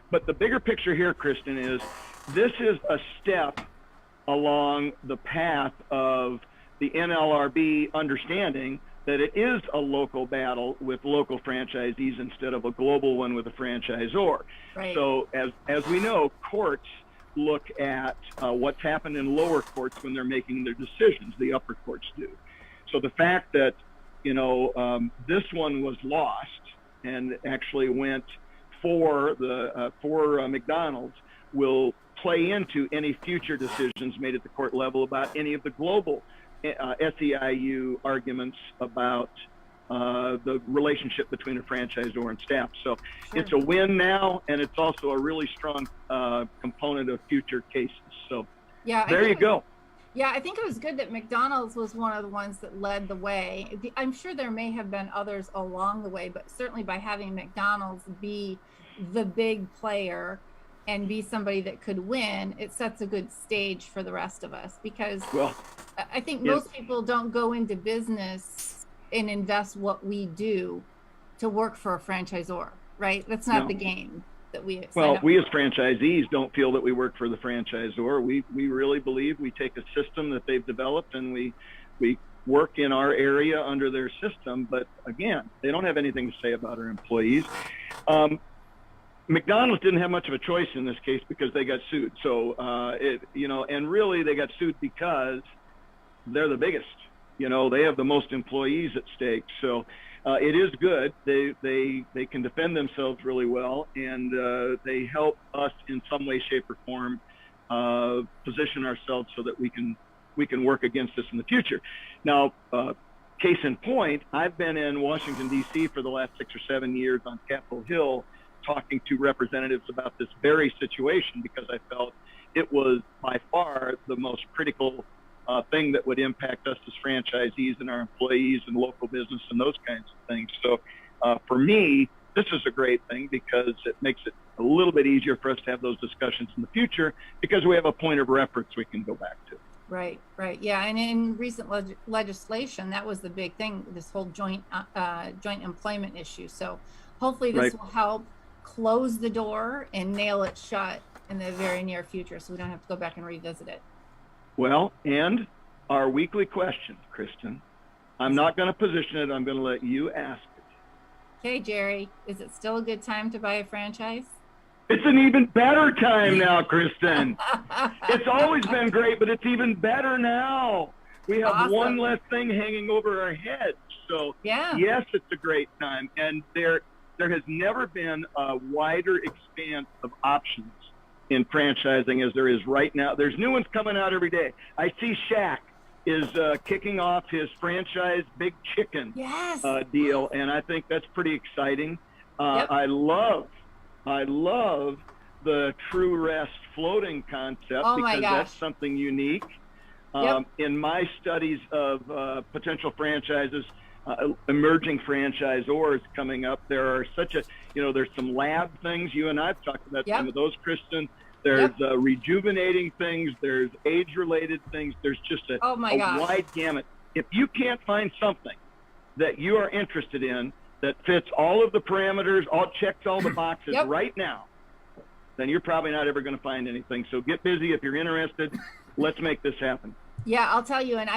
But the bigger picture here, Kristen, is this is a step along the path of the NLRB understanding that it is a local battle with local franchisees instead of a global one with a franchisor. Right. So as we know, courts look at what's happened in lower courts when they're making their decisions. The upper courts do. So the fact that, this one was lost and actually went for McDonald's will play into any future decisions made at the court level about any of the global SEIU arguments about the relationship between a franchisor and staff. So it's a win now, and it's also a really strong component of future cases. So there you go. Yeah, I think it was good that McDonald's was one of the ones that led the way. I'm sure there may have been others along the way, but certainly by having McDonald's be the big player and be somebody that could win, it sets a good stage for the rest of us, because I think most people don't go into business and invest what we do to work for a franchisor, right? That's not the game that we we as franchisees don't feel that we work for the franchisor. We really believe we take a system that they've developed and we work in our area under their system. But again, they don't have anything to say about our employees. McDonald's didn't have much of a choice in this case because they got sued. So, and really they got sued because they're the biggest. They have the most employees at stake. So it is good. They can defend themselves really well, and they help us in some way, shape, or form position ourselves so that we can work against this in the future. Now, case in point, I've been in Washington, D.C. for the last 6 or 7 years on Capitol Hill talking to representatives about this very situation, because I felt it was by far the most critical thing that would impact us as franchisees and our employees and local business and those kinds of things. So for me, this is a great thing because it makes it a little bit easier for us to have those discussions in the future, because we have a point of reference we can go back to. Right. Yeah, and in recent legislation, that was the big thing, this whole joint employment issue. So hopefully this will help close the door and nail it shut in the very near future, so we don't have to go back and revisit it. Well, and our weekly question, Kristen, I'm not going to position it. I'm going to let you ask it. Okay, Jerry, is it still a good time to buy a franchise? It's an even better time now, Kristen. It's always been great, but it's even better now. We have one less thing hanging over our heads. So yes, it's a great time. And there has never been a wider expanse of options in franchising as there is right now. There's new ones coming out every day. I see Shaq is kicking off his franchise Big Chicken deal, and I think that's pretty exciting. I love the True Rest floating concept because that's something unique. In my studies of potential franchises, emerging franchisors coming up, there are there's some lab things. You and I've talked about some of those, Kristen. There's rejuvenating things. There's age-related things. There's just a wide gamut. If you can't find something that you are interested in that fits all of the parameters, checks all the boxes right now, then you're probably not ever going to find anything. So get busy if you're interested. Let's make this happen. Yeah, I'll tell you, and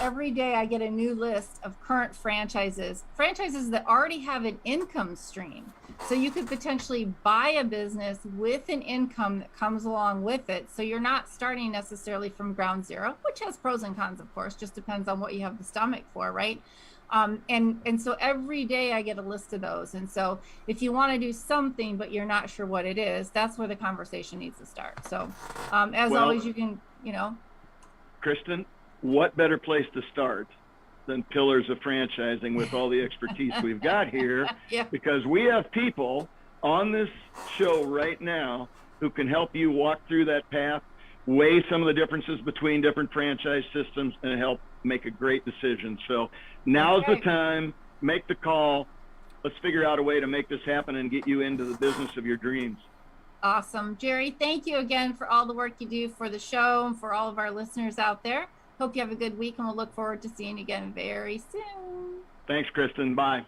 every day I get a new list of current franchises that already have an income stream. So you could potentially buy a business with an income that comes along with it. So you're not starting necessarily from ground zero, which has pros and cons, of course, just depends on what you have the stomach for, right? And so every day I get a list of those. And so if you want to do something, but you're not sure what it is, that's where the conversation needs to start. So as always, you can, Kristen, what better place to start than Pillars of Franchising with all the expertise we've got here? Because we have people on this show right now who can help you walk through that path, weigh some of the differences between different franchise systems, and help make a great decision. So now's the time. Make the call. Let's figure out a way to make this happen and get you into the business of your dreams. Awesome. Jerry, thank you again for all the work you do for the show and for all of our listeners out there. Hope you have a good week, and we'll look forward to seeing you again very soon. Thanks, Kristen. Bye.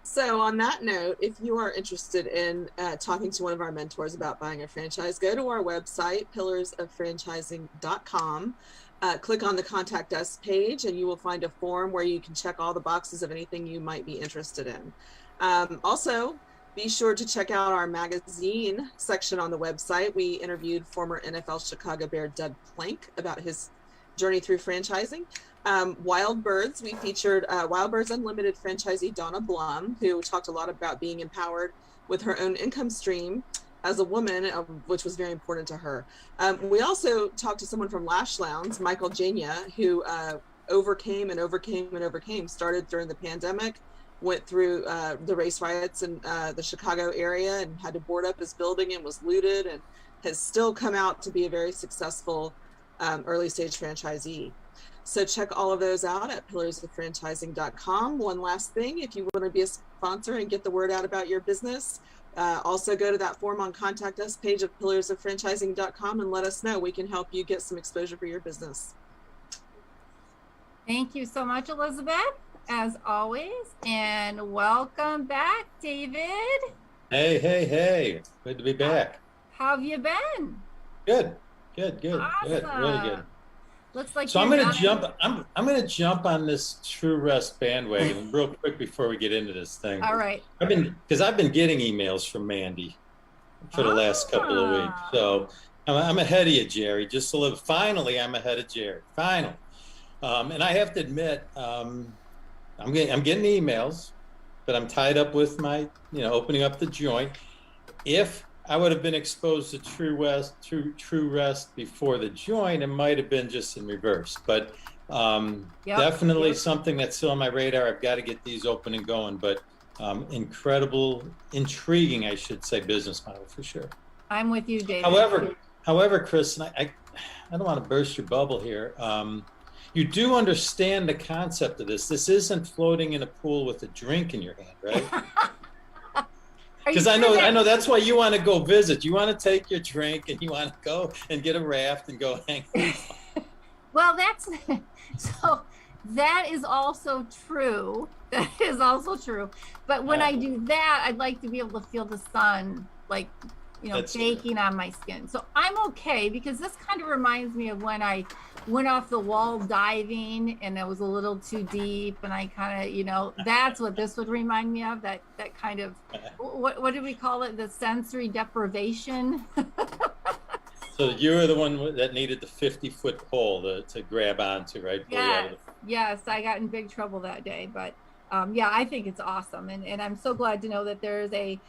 So on that note, if you are interested in talking to one of our mentors about buying a franchise, go to our website, pillarsoffranchising.com. Click on the Contact Us page, and you will find a form where you can check all the boxes of anything you might be interested in. Also, be sure to check out our magazine section on the website. We interviewed former NFL Chicago Bear Doug Plank about his journey through franchising. Wild Birds, we featured Wild Birds Unlimited franchisee Donna Blum, who talked a lot about being empowered with her own income stream as a woman, which was very important to her. We also talked to someone from Lash Lounge, Michael Jania, who overcame, started during the pandemic, went through the race riots in the Chicago area and had to board up his building and was looted, and has still come out to be a very successful early stage franchisee. So check all of those out at pillarsoffranchising.com. One last thing, if you want to be a sponsor and get the word out about your business, also go to that form on Contact Us page of pillarsoffranchising.com and let us know. We can help you get some exposure for your business. Thank you so much, Elizabeth, as always. And welcome back, David. Hey. Good to be back. How have you been? Good. Awesome. Good. Really good. Looks like so I'm gonna jump on this True Rest bandwagon real quick before we get into this thing. All right. I've been getting emails from Mandy for the last couple of weeks. So I'm ahead of you, Jerry. Just a little. Finally, I'm ahead of Jerry. Finally. And I have to admit, I'm getting emails, but I'm tied up with my, opening up the joint. If I would have been exposed to True Rest before the joint, it might have been just in reverse. But definitely something that's still on my radar. I've got to get these open and going. But intriguing, I should say, business model for sure. I'm with you, David. However, Chris, and I don't want to burst your bubble here. You do understand the concept of this. This isn't floating in a pool with a drink in your hand, right? Because I know that's why you want to go visit. You want to take your drink and you want to go and get a raft and go hang. Well, that is also true. That is also true. But when I do that, I'd like to be able to feel the sun, baking on my skin. So I'm okay, because this kind of reminds me of when I went off the wall diving and it was a little too deep, and I kind of, that's what this would remind me of, that kind of, what did we call it? The sensory deprivation. So you were the one that needed the 50-foot pole to grab onto, right? Yes, I got in big trouble that day, but I think it's awesome, and I'm so glad to know that there's a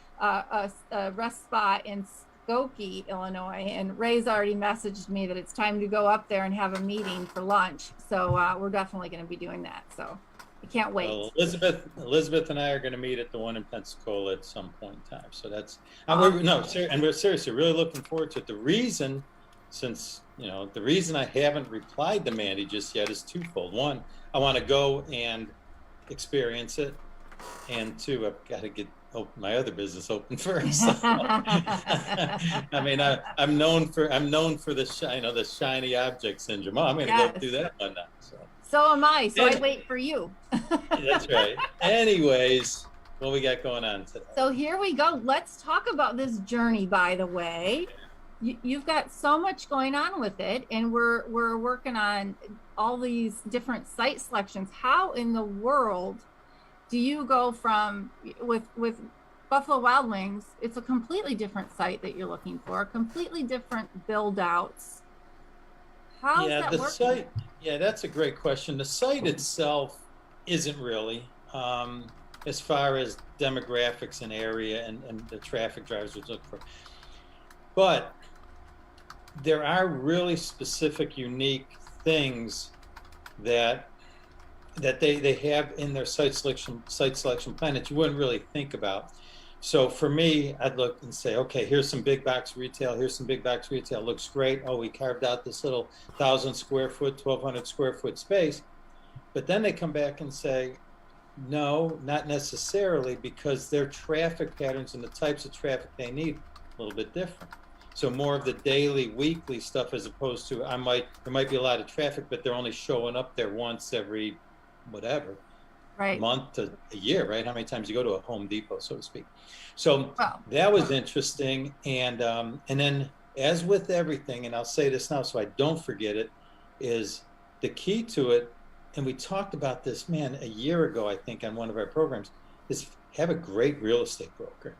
rest spot in Skokie, Illinois, and Ray's already messaged me that it's time to go up there and have a meeting for lunch. So we're definitely going to be doing that. So I can't wait. Well, Elizabeth and I are going to meet at the one in Pensacola at some point in time. So that's we're seriously really looking forward to it. The reason I haven't replied to Mandy just yet is twofold. One, I want to go and experience it, and two, I've got to get my other business open first. I mean, I'm known for the shiny object syndrome. I'm going to go do that one now. So am I. So I wait for you. That's right. Anyways, what we got going on today? So here we go. Let's talk about this journey. By the way, you've got so much going on with it, and we're working on all these different site selections. How in the world do you go from with Buffalo Wild Wings? It's a completely different site that you're looking for, completely different build outs. How's that working? Site, that's a great question. The site itself isn't really, as far as demographics and area and the traffic drivers would look for. But there are really specific, unique things that they have in their site selection plan that you wouldn't really think about. So for me, I'd look and say, okay, here's some big box retail. Looks great. Oh, we carved out this little 1,000 square foot, 1,200 square foot space. But then they come back and say, no, not necessarily, because their traffic patterns and the types of traffic they need a little bit different. So more of the daily, weekly stuff, as opposed to there might be a lot of traffic, but they're only showing up there once every month to a year, right? How many times you go to a Home Depot, so to speak. So that was interesting. And then, as with everything, and I'll say this now so I don't forget it, is the key to it, and we talked about this, a year ago, I think, on one of our programs, is have a great real estate broker.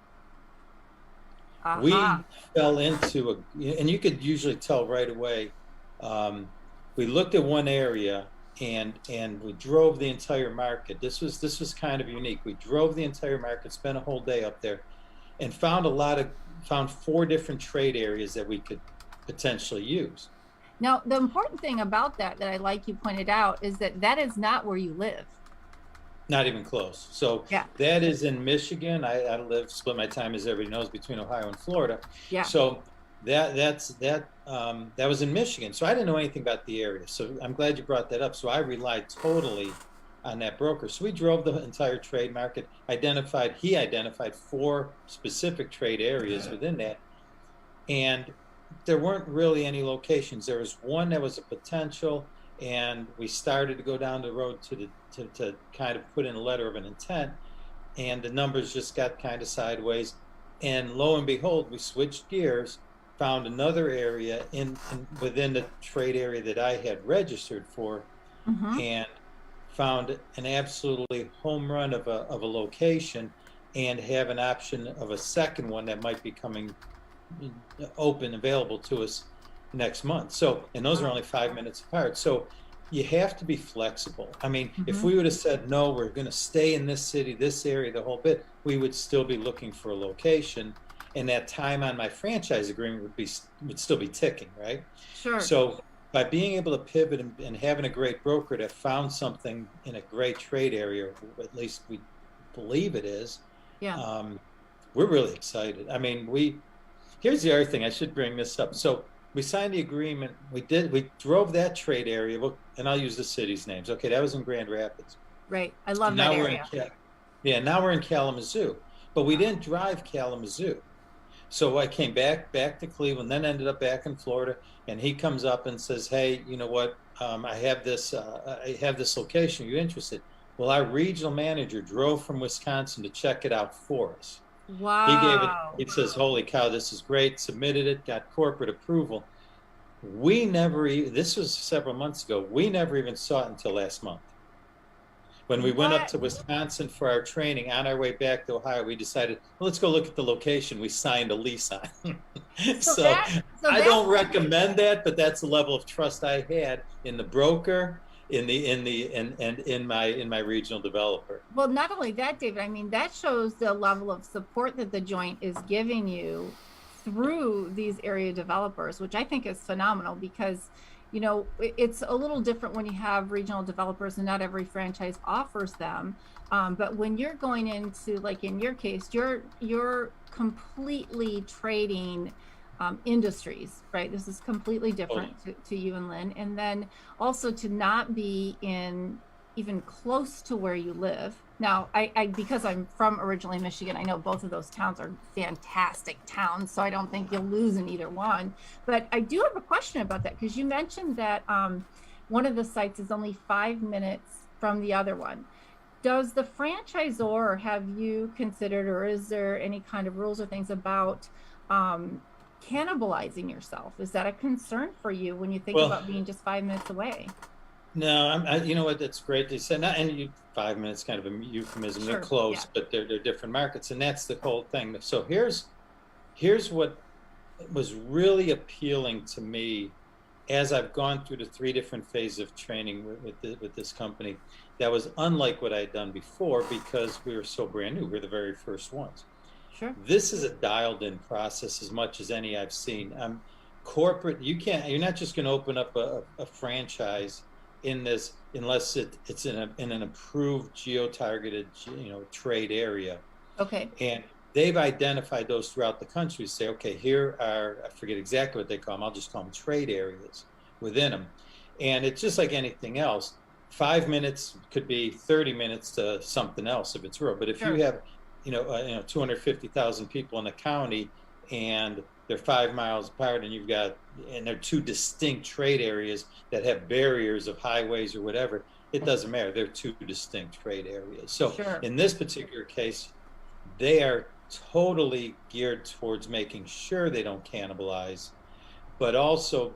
We fell into and you could usually tell right away, we looked at one area and we drove the entire market. This was kind of unique. We drove the entire market, spent a whole day up there, and found 4 different trade areas that we could potentially use. Now, the important thing about that I like you pointed out is that is not where you live. Not even close. So yeah. That is in Michigan. I split my time, as everybody knows, between Ohio and Florida. Yeah. So that was in Michigan. So I didn't know anything about the area. So I'm glad you brought that up. So I relied totally on that broker. So we drove the entire trade market, he identified 4 specific trade areas within that. And there weren't really any locations. There was one that was a potential, and we started to go down the road to kind of put in a letter of an intent, and the numbers just got kind of sideways. And lo and behold, we switched gears, found another area within the trade area that I had registered for, and found an absolutely home run of a location, and have an option of a second one that might be coming available to us next month. So, and those are only 5 minutes apart. So you have to be flexible. I mean, if we would have said, no, we're going to stay in this city, this area, the whole bit, we would still be looking for a location, and that time on my franchise agreement would still be ticking, right? Sure. So by being able to pivot and having a great broker that found something in a great trade area, or at least we believe it is, we're really excited. I mean, here's the other thing, I should bring this up. So we signed the agreement. We drove that trade area, and I'll use the city's names. Okay, that was in Grand Rapids. Right, I love that area. Now we're in Kalamazoo, but we didn't drive Kalamazoo. So I came back to Cleveland, then ended up back in Florida, and he comes up and says, "Hey, you know what? I have this location. Are you interested?" Well, our regional manager drove from Wisconsin to check it out for us. Wow. He says, "Holy cow, this is great." Submitted it, got corporate approval. This was several months ago. We never even saw it until last month. When we went up to Wisconsin for our training, on our way back to Ohio, we decided, well, let's go look at the location we signed a lease on. So I don't recommend that, but that's the level of trust I had in the broker, in my regional developer. Well, not only that, David, I mean, that shows the level of support that the joint is giving you through these area developers, which I think is phenomenal, because you know, it's a little different when you have regional developers, and not every franchise offers them. But when you're going into, like in your case, you're completely trading industries, right? This is completely different to you and Lynn. And then also to not be in even close to where you live. Now, I because I'm from originally Michigan, I know both of those towns are fantastic towns, so I don't think you'll lose in either one. But I do have a question about that, because you mentioned that one of the sites is only 5 minutes from the other one. Does the franchisor have you considered, or is there any kind of rules or things about cannibalizing yourself? Is that a concern for you when you think about being just 5 minutes away? No, you know what? That's great. They said, and 5 minutes, kind of a euphemism. Sure, they're close, but they're different markets, and that's the whole thing. So here's what was really appealing to me as I've gone through the 3 different phases of training with this company. That was unlike what I had done before, because we were so brand new. We're the very first ones. Sure. This is a dialed-in process as much as any I've seen. Corporate, you're not just going to open up a franchise in this unless it's in an approved geo-targeted trade area. Okay. And they've identified those throughout the country. Say, okay, here are, I forget exactly what they call them, I'll just call them trade areas within them. And it's just like anything else. 5 minutes could be 30 minutes to something else if it's rural. But if you have 250,000 people in a county, and they're 5 miles apart, and they're 2 distinct trade areas that have barriers of highways or whatever, it doesn't matter. They're 2 distinct trade areas. So in this particular case, they are totally geared towards making sure they don't cannibalize, but also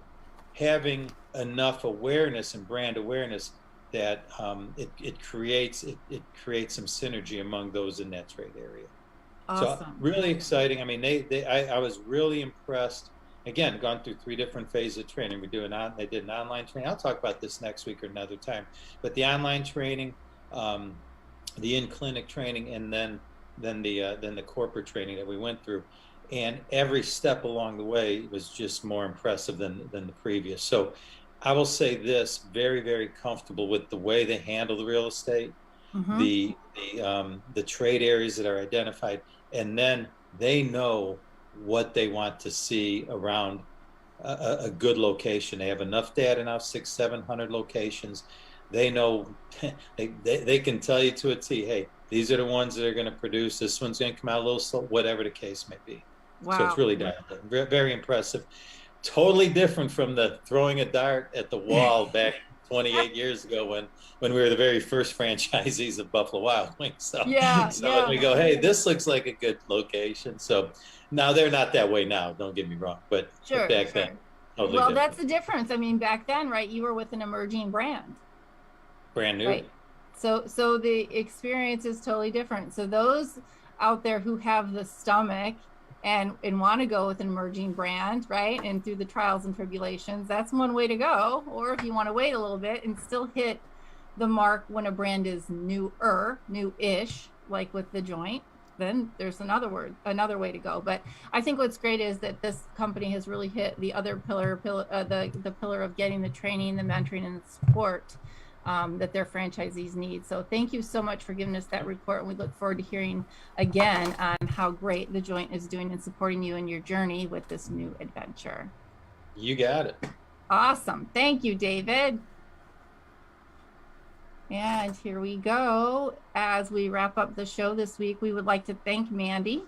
having enough awareness and brand awareness that it creates some synergy among those in that trade area. Awesome. So really exciting. I mean, I was really impressed, again, gone through 3 different phases of training. They did an online training. I'll talk about this next week or another time. But the online training, the in-clinic training, and then the corporate training that we went through. And every step along the way was just more impressive than the previous. So I will say this, very, very comfortable with the way they handle the real estate, the trade areas that are identified, and then they know what they want to see around a good location. They have enough data now, 600-700 locations. They know, they can tell you to a T, hey, these are the ones that are going to produce, this one's going to come out a little slow, whatever the case may be. Wow. So it's really dialed in. Very impressive. Totally different from the throwing a dart at the wall back 28 years ago when we were the very first franchisees of Buffalo Wild Wings. So when we go, hey, this looks like a good location. So now they're not that way now, don't get me wrong, but back then, totally well, different. that's the difference. I mean, back then, right, you were with an emerging brand. Brand new. Right. So the experience is totally different. So those out there who have the stomach and want to go with an emerging brand, right, and through the trials and tribulations, that's one way to go. Or if you want to wait a little bit and still hit the mark when a brand is new-ish, like with the joint, then there's another way to go. But I think what's great is that this company has really hit the other pillar, the pillar of getting the training, the mentoring, and the support that their franchisees need. So thank you so much for giving us that report, and we look forward to hearing again on how great the joint is doing and supporting you in your journey with this new adventure. You got it. Awesome. Thank you, David. And here we go. As we wrap up the show this week, we would like to thank Mandy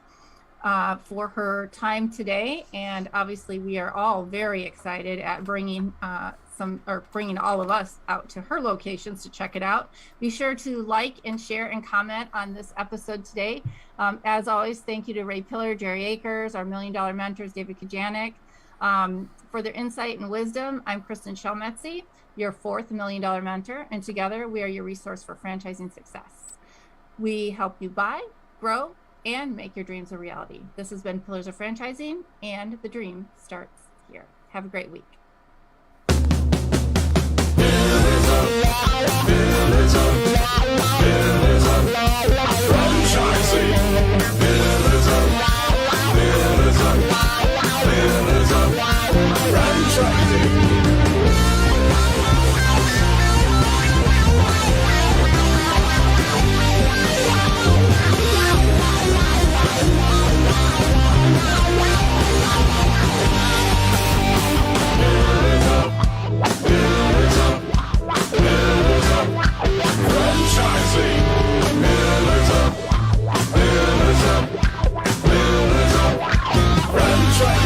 for her time today. And obviously we are all very excited at bringing all of us out to her locations to check it out. Be sure to like and share and comment on this episode today. As always, thank you to Ray Pillar, Jerry Akers, our $1 Million mentors, David Kajanik. For their insight and wisdom, I'm Kristen Shelmetzi, your 4th $1 Million mentor, and together we are your resource for franchising success. We help you buy, grow, and make your dreams a reality. This has been Pillars of Franchising, and the dream starts here. Have a great week.